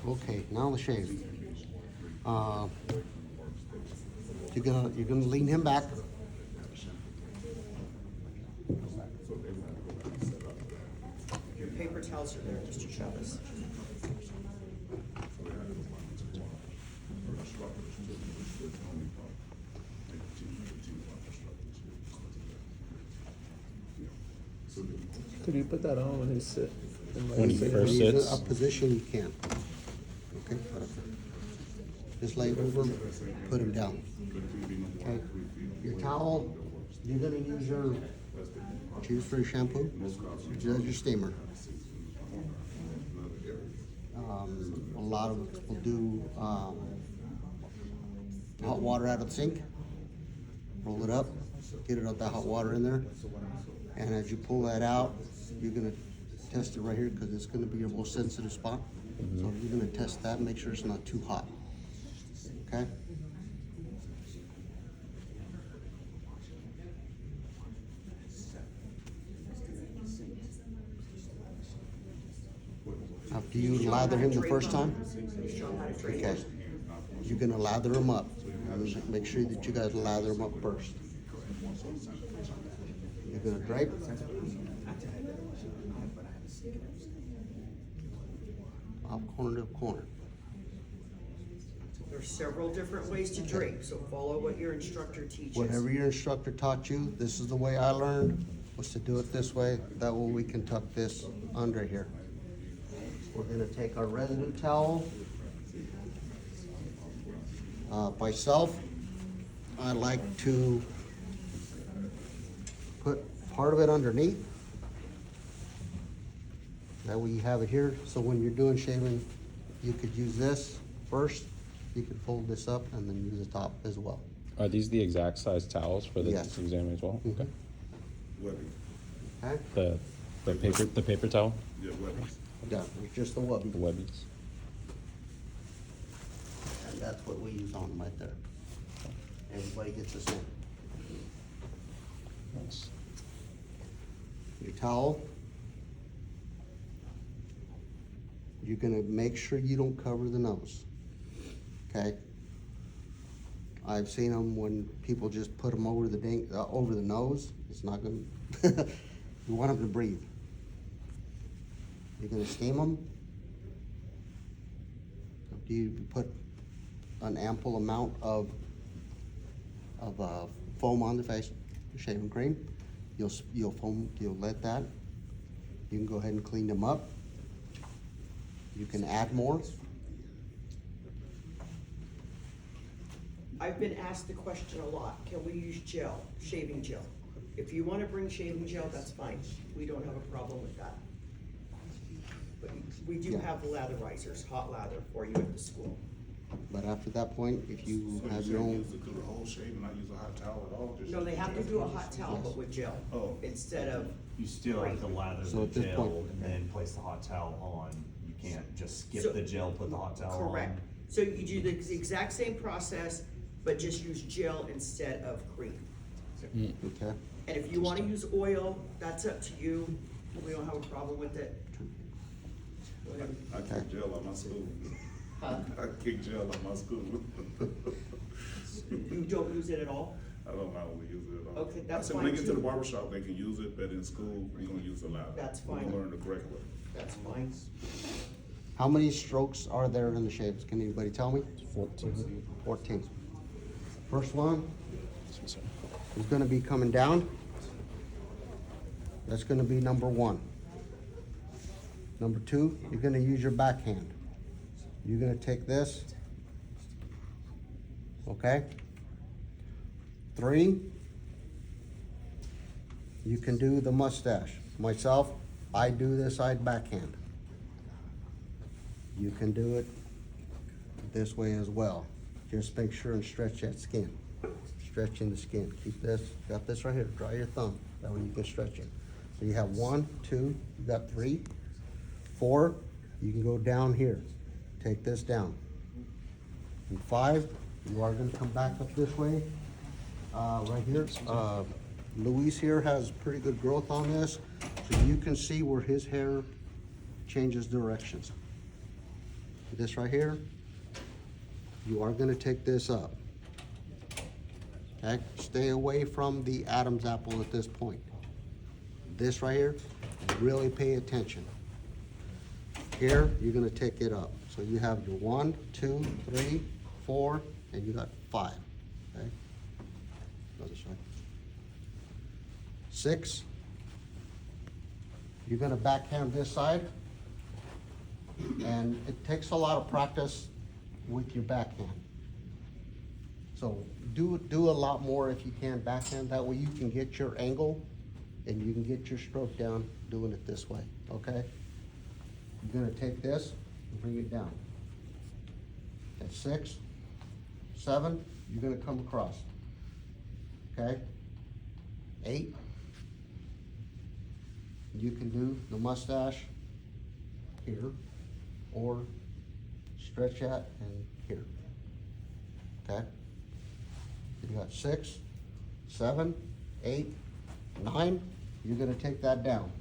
Okay, now the shave. You're gonna lean him back. Your paper towels are there, Mr. Chavez. Could you put that on when he's sitting? When he first He's in sits. a position you can. Okay, just lay over him, put him down. Okay, your towel, you're gonna use your, choose for your shampoo, use your steamer. A lot of us will do, hot water out of the sink, roll it up, get it out that hot water in there. And as you pull that out, you're gonna test it right here because it's gonna be your most sensitive spot. So you're gonna test that, make sure it's not too hot. Okay? After you lather him the first time, okay, you're gonna lather him up. Make sure that you guys lather him up first. You're gonna drape. Off corner to corner. There's several different ways to drape, so follow what your instructor teaches. Whatever your instructor taught you, this is the way I learned, was to do it this way. That way we can tuck this under here. We're gonna take our residue towel. Myself, I like to put part of it underneath. That way you have it here, so when you're doing shaving, you could use this first. You could fold this up and then use the top as well. Are these the exact size towels for the Yes. exam as well? Okay. Okay? The paper towel, Yeah, it's just the wubby. the webbies. And that's what we use on them right there. Everybody gets the same. Nice. Your towel. You're gonna make sure you don't cover the nose. Okay? I've seen them when people just put them over over the nose. It's not gonna, you want them to breathe. You're gonna steam them. Do you put an ample amount of foam on the face, shaving cream? You'll let that. You can go ahead and clean them up. You can add more. I've been asked the question a lot, can we use gel, shaving gel? If you wanna bring shaving gel, that's fine, we don't have a problem with that. But we do Yeah. have latherizers, hot lather for you at the school. But after that point, if you So have you your saying own, use the whole shave and not use a hot towel at all? Just No, they use have to gel? do a hot towel, but with gel, Oh. instead of, You still have to lather So the at this gel point- and then place the hot towel on. You can't just skip So- the gel, put the hot towel on. correct. So you do the exact same process, but just use gel instead of cream. okay? And if you wanna use oil, that's up to you, we don't have a problem with it. Whatever. I kick gel out my school. Huh? I kick gel out my school. You don't use it at all? I don't know we use it at all. Okay, that's I said when they fine get to the too. barber shop, they can use it, but in school, we're gonna use a lot. That's We're fine. gonna learn the correct way. That's fine. How many strokes are there in the shaves? Can anybody tell me? 14. 14. First one This one's- is gonna be coming down. That's gonna be number one. Number two, you're gonna use your backhand. You're gonna take this, okay? 3, you can do the mustache. Myself, I do this side backhand. You can do it this way as well. just make sure and stretch that skin. Stretching the skin. Keep this, got this right here, dry your thumb, that way you can stretch it. So you have 1, 2, you got 3, 4, you can go down here. Take this down. And 5, you are gonna come back up this way, right here. Luis here has pretty good growth on this, so you can see where his hair changes directions. This right here, you are gonna take this up. Okay, stay away from the Adam's apple at this point. This right here, really pay attention. Here, you're gonna take it up. So you have your 1, 2, 3, 4, and you got 5, okay? Go this way. 6, you're gonna backhand this side, and it takes a lot of practice with your backhand. So do a lot more if you can backhand, that way you can get your angle and you can get your stroke down doing it this way, okay? You're gonna take this and bring it down. At 6, 7, you're gonna come across, okay? 8, you can do the mustache here, or stretch that and here, okay? You got 6, 7, 8, 9, you're gonna take that down.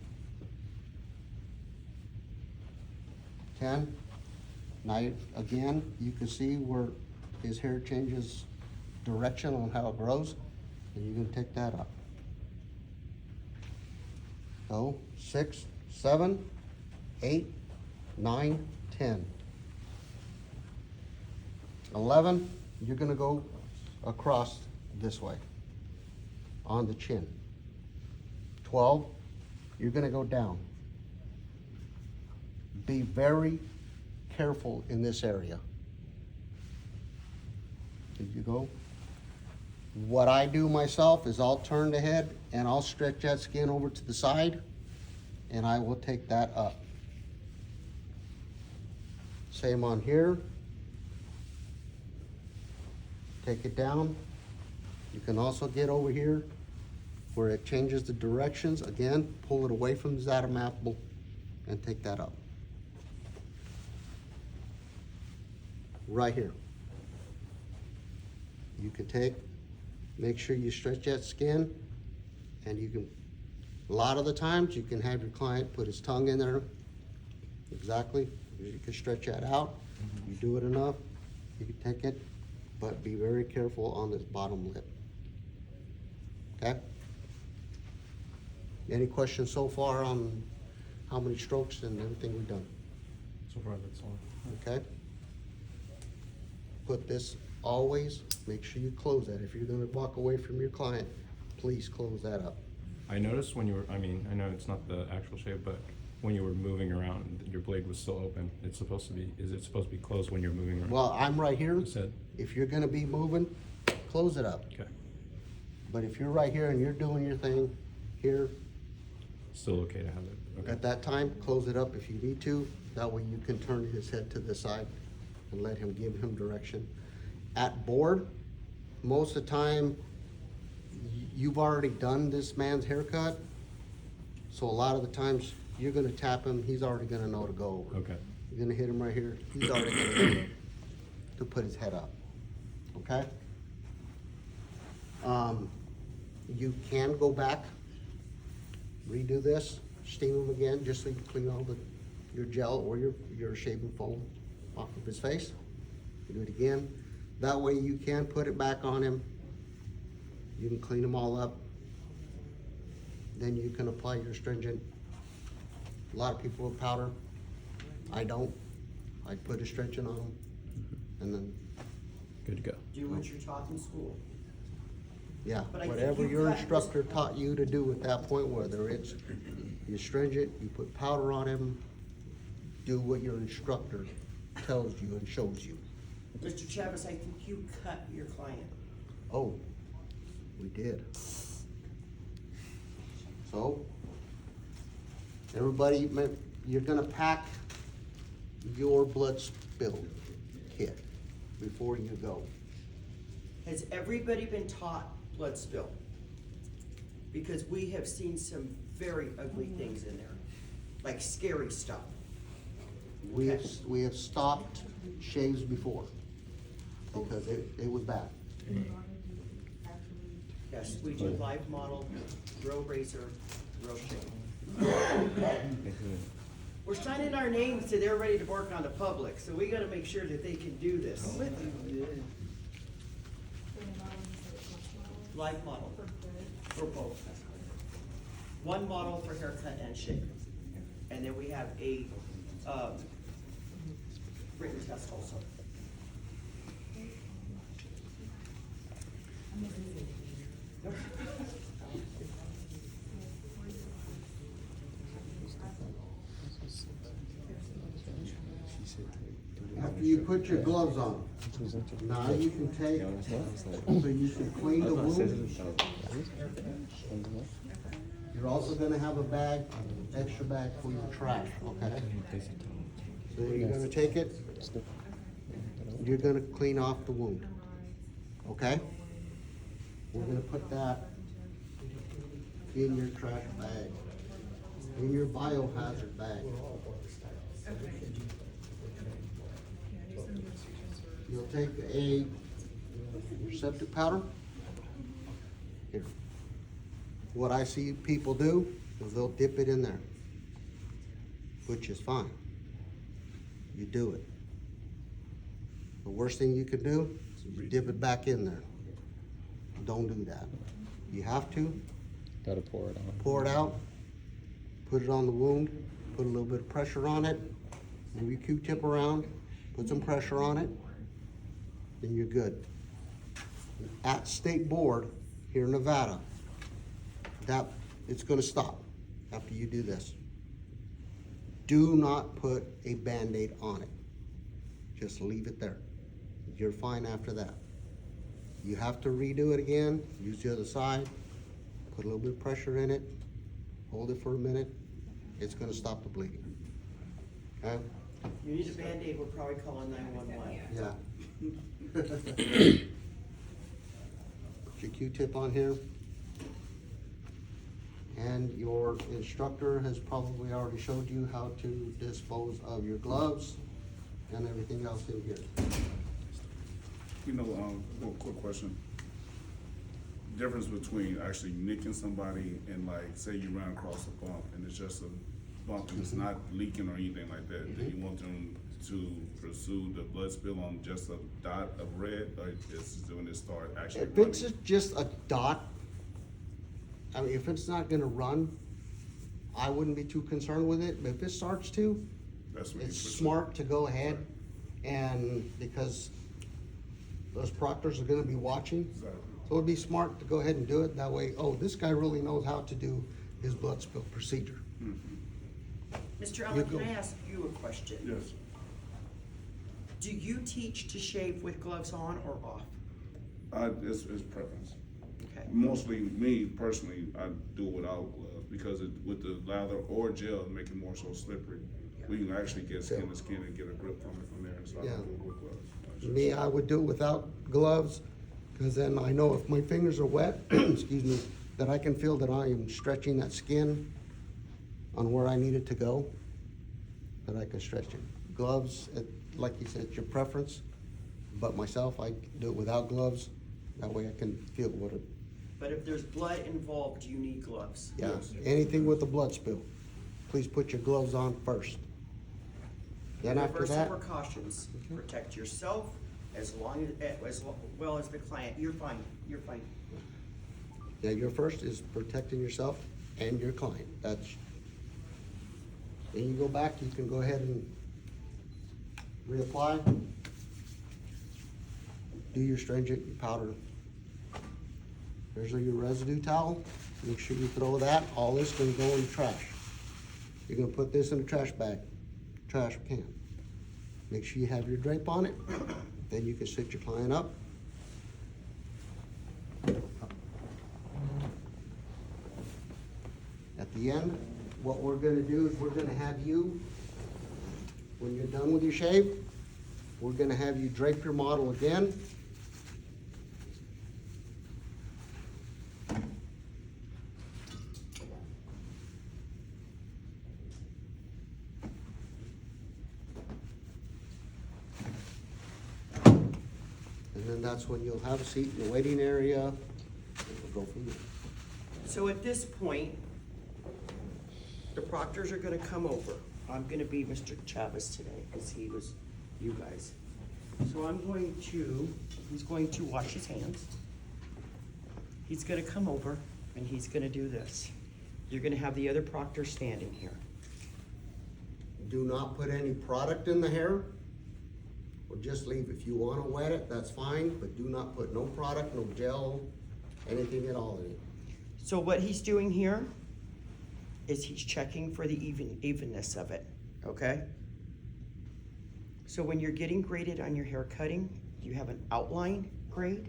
10, now again, you can see where his hair changes direction on how it grows, and you're gonna take that up. So 6, 7, 8, 9, 10. 11, you're gonna go across this way on the chin. 12, you're gonna go down. Be very careful in this area. There you go. What I do myself is I'll turn the head and I'll stretch that skin over to the side and I will take that up. Same on here. Take it down. You can also get over here where it changes the directions. Again, pull it away from the Adam apple and take that up. Right here. You can make sure you stretch that skin, and you can, a lot of the times you can have your client put his tongue in there. Exactly. You can stretch that out. You do it enough, you can take it, but be very careful on this bottom lip. Okay? Any questions so far on how many strokes and everything we've done? So far, that's all. Okay? Put this always, make sure you close that. If you're gonna walk away from your client, please close that up. I noticed when you were, I mean, I know it's not the actual shave, but when you were moving around, your blade was still open. It's supposed to be, is it supposed to be closed when you're moving around? Well, I'm right here. You said, If you're gonna be moving, close it up. okay, But if you're right here and you're doing your thing here, still okay to have it, okay. at that time, close it up if you need to. That way you can turn his head to the side and let him give him direction. At board, most of the time, you've already done this man's haircut. So a lot of the times, you're gonna tap him, he's already gonna know to go over. Okay, You're gonna hit him right here, he's already gonna know to put his head up, okay? You can go back, redo this, steam him again, just so you clean all your gel or your shaving foam off of his face. You do it again. That way you can put it back on him. You can clean them all up. Then you can apply your astringent. A lot of people with powder. I don't. I put astringent on them and then, good to go. Do what you're taught in school. yeah, But I think whatever you your cut- instructor taught you to do at that point, whether it's you astringent, you put powder on him, do what your instructor tells you and shows you. Mr. Chavez, I think you cut your client. Oh, we did. So, everybody, you're gonna pack your blood spill kit before you go. Has everybody been taught blood spill? Because we have seen some very ugly things in there, like scary stuff. We have stopped shaves before because it was bad. Yes, we do live model, real razor, real shave. We're signing our names so they're ready to work on the public, so we gotta make sure that they can do this. Live model, for both. One model for haircut and shave. And then we have a, written test also. After you put your gloves on, now you can take, so you can clean the wound. You're also gonna have a bag, extra bag for your trash, okay? So you're gonna take it, you're gonna clean off the wound, okay? We're gonna put that in your trash bag, in your biohazard bag. You'll take a septic powder. Here. What I see people do is they'll dip it in there, which is fine. You do it. The worst thing you can do is dip it back in there. Don't do that. You have to. Gotta pour it on. Pour it out, put it on the wound, put a little bit of pressure on it, move your Q-tip around, put some pressure on it, then you're good. At State Board here in Nevada, it's gonna stop after you do this. Do not put a Band-Aid on it. Just leave it there. You're fine after that. You have to redo it again, use the other side, put a little bit of pressure in it, hold it for a minute, it's gonna stop the bleeding. Okay? You need a Band-Aid, we're probably calling 911. Yeah. Put your Q-tip on here. And your instructor has probably already showed you how to dispose of your gloves and everything else in here. You know, one quick question. Difference between actually nicking somebody and like, say you ran across a bump and it's just a bump and it's not leaking or anything like that. Do you want them to pursue the blood spill on just a dot of red, or is when it start actually If running? it's just a dot, I mean, if it's not gonna run, I wouldn't be too concerned with it, but if it starts to, That's what you it's pursue. smart to go ahead and, because those proctors are gonna be watching. Exactly. So it'd be smart to go ahead and do it, that way, oh, this guy really knows how to do his blood spill procedure. Mr. Allen, You can go. I ask you a question? Yes. Do you teach to shave with gloves on or off? It's preference. Okay. Mostly me personally, I do it without gloves because with the lather or gel, make it more so slippery. We can actually get skin to skin and get a grip from it from there. So I Yeah. don't do it with gloves. Me, I would do it without gloves, because then I know if my fingers are wet, excuse me, that I can feel that I am stretching that skin on where I need it to go, that I can stretch it. Gloves, like you said, it's your preference, but myself, I do it without gloves, that way I can feel what it, But if there's blood involved, you need gloves. yeah, anything with the blood spill, please put your gloves on first. Then after Universal that, precautions, protect yourself as well as the client. You're fine, you're fine. yeah, your first is protecting yourself and your client, that's, then you go back, you can go ahead and reapply. Do your stringent, your powder. There's your residue towel, make sure you throw that, all this gonna go in the trash. You're gonna put this in a trash bag, trash can. Make sure you have your drape on it, then you can sit your client up. At the end, what we're gonna do is we're gonna have you, when you're done with your shave, we're gonna have you drape your model again. And then that's when you'll have a seat in the waiting area, and we'll go from there. So at this point, the proctors are gonna come over. I'm gonna be Mr. Chavez today, because he was you guys. So he's going to wash his hands. He's gonna come over, and he's gonna do this. You're gonna have the other proctor standing here. Do not put any product in the hair, or just leave. If you wanna wet it, that's fine, but do not put no product, no gel, anything at all in it. So what he's doing here is he's checking for the evenness of it, okay? So when you're getting graded on your hair cutting, you have an outline grade.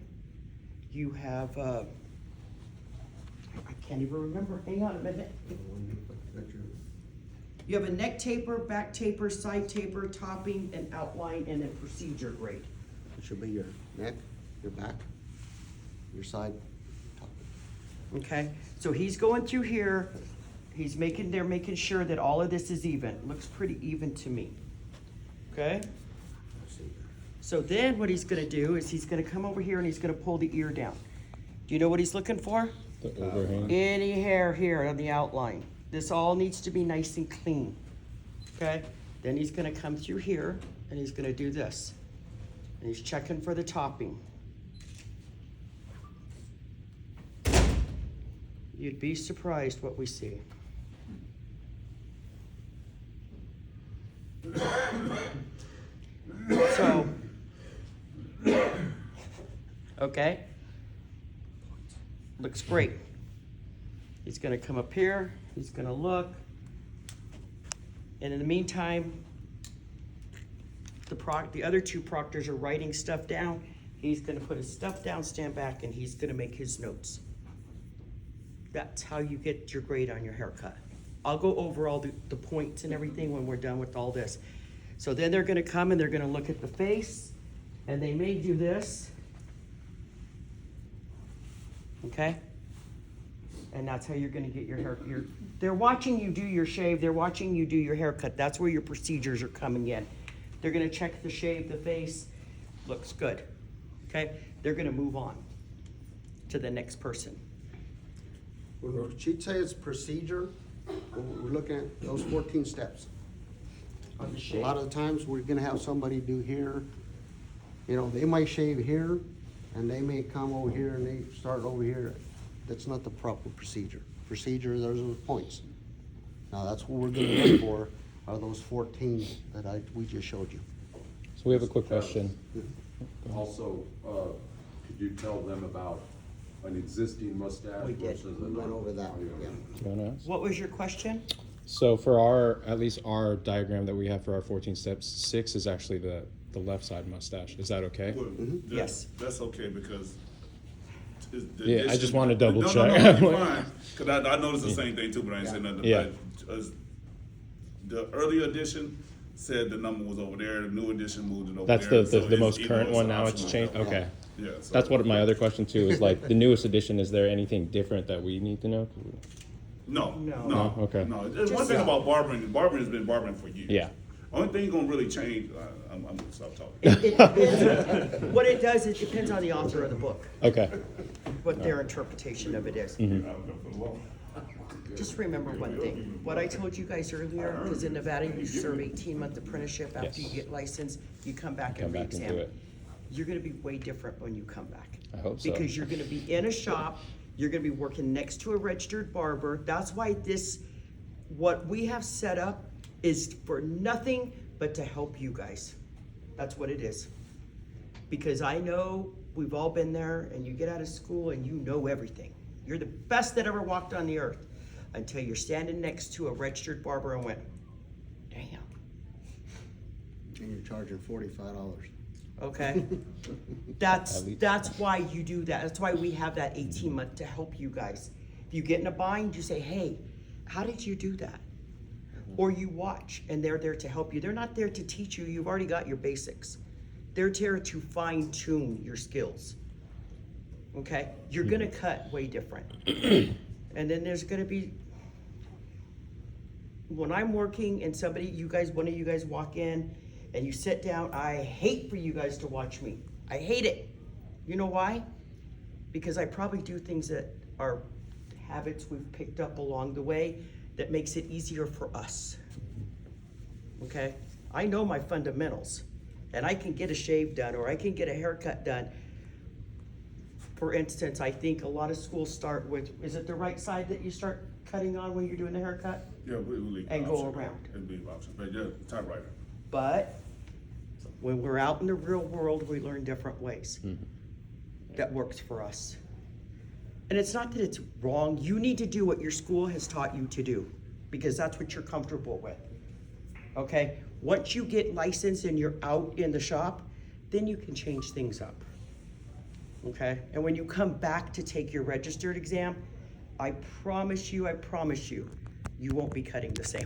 You have, I can't even remember, hang on a minute. You have a neck taper, back taper, side taper, topping, and outline, and then procedure grade. It should be your neck, your back, your side, top. Okay, so he's going through here, they're making sure that all of this is even. Looks pretty even to me. Okay? So then what he's gonna do is he's gonna come over here and he's gonna pull the ear down. Do you know what he's looking for? The overhang. Any hair here on the outline. This all needs to be nice and clean. Okay? Then he's gonna come through here and he's gonna do this. And he's checking for the topping. You'd be surprised what we see. So, okay, looks great. He's gonna come up here, he's gonna look, and in the meantime, the other two proctors are writing stuff down. He's gonna put his stuff down, stand back, and he's gonna make his notes. That's how you get your grade on your haircut. I'll go over all the points and everything when we're done with all this. So then they're gonna come and they're gonna look at the face, and they may do this. Okay? And that's how you're gonna get your hair, they're watching you do your shave, they're watching you do your haircut. That's where your procedures are coming in. They're gonna check the shave, the face, looks good. Okay? They're gonna move on to the next person. When she'd say it's procedure, we're looking at those 14 steps. On the A shave. lot of the times, we're gonna have somebody do here, you know, they might shave here, and they may come over here and they start over here. That's not the proper procedure. Procedure, those are the points. Now, that's what we're gonna look for, are those 14 that we just showed you. So we have a quick question. Also, could you tell them about an existing mustache We did. versus We a went over that, yeah. Do you wanna ask? What was your question? So for at least our diagram that we have for our 14 steps, 6 is actually the left side mustache. Is that okay? Well, Yes. That's okay, because. Yeah, I just wanna double No, check. No, you're fine, cause I noticed the same thing too, but I ain't saying nothing. Yeah. But, the earlier edition said the number was over there, the new edition moved it over That's there. the so it's most either current it's one an now, it's optional. changed, okay. Yeah. So- That's what my other question too, is like, the newest edition, is there anything different that we need to know? No, No. no, Okay. no. There's one thing about barbering has been barbering for years. Yeah. Only thing gonna really change, I'm gonna stop talking. It depends, what it does, it depends on the author of the book, Okay, what their interpretation of it is. Mm-hmm. Just remember one thing, what I told you guys earlier, because in Nevada, you serve 18-month apprenticeship after you Yes. get licensed, you come back come and back and do re-examine. it. You're gonna be way different when you come back. I hope so. Because you're gonna be in a shop, you're gonna be working next to a registered barber. That's why what we have set up is for nothing but to help you guys. That's what it is. Because I know we've all been there, and you get out of school and you know everything. You're the best that ever walked on the earth until you're standing next to a registered barber and went, damn, And you're charging $45. okay? That's why you do that. That's why we have that 18-month to help you guys. If you get in a bind, you say, hey, how did you do that? Or you watch, and they're there to help you. They're not there to teach you. You've already got your basics. They're there to fine-tune your skills. Okay? You're gonna cut way different. And then there's gonna be, when I'm working and one of you guys walk in, and you sit down, I hate for you guys to watch me. I hate it. You know why? Because I probably do things that are habits we've picked up along the way that makes it easier for us. Okay? I know my fundamentals, and I can get a shave done or I can get a haircut done. For instance, I think a lot of schools start with, is it the right side that you start cutting on when you're doing the haircut? Yeah, we leave. And go option. around. It'd be option, but yeah, typewriter. But when we're out in the real world, we learn different ways. That works for us. And it's not that it's wrong. You need to do what your school has taught you to do because that's what you're comfortable with. Okay? Once you get licensed and you're out in the shop, then you can change things up. Okay? And when you come back to take your registered exam, I promise you, you won't be cutting the same.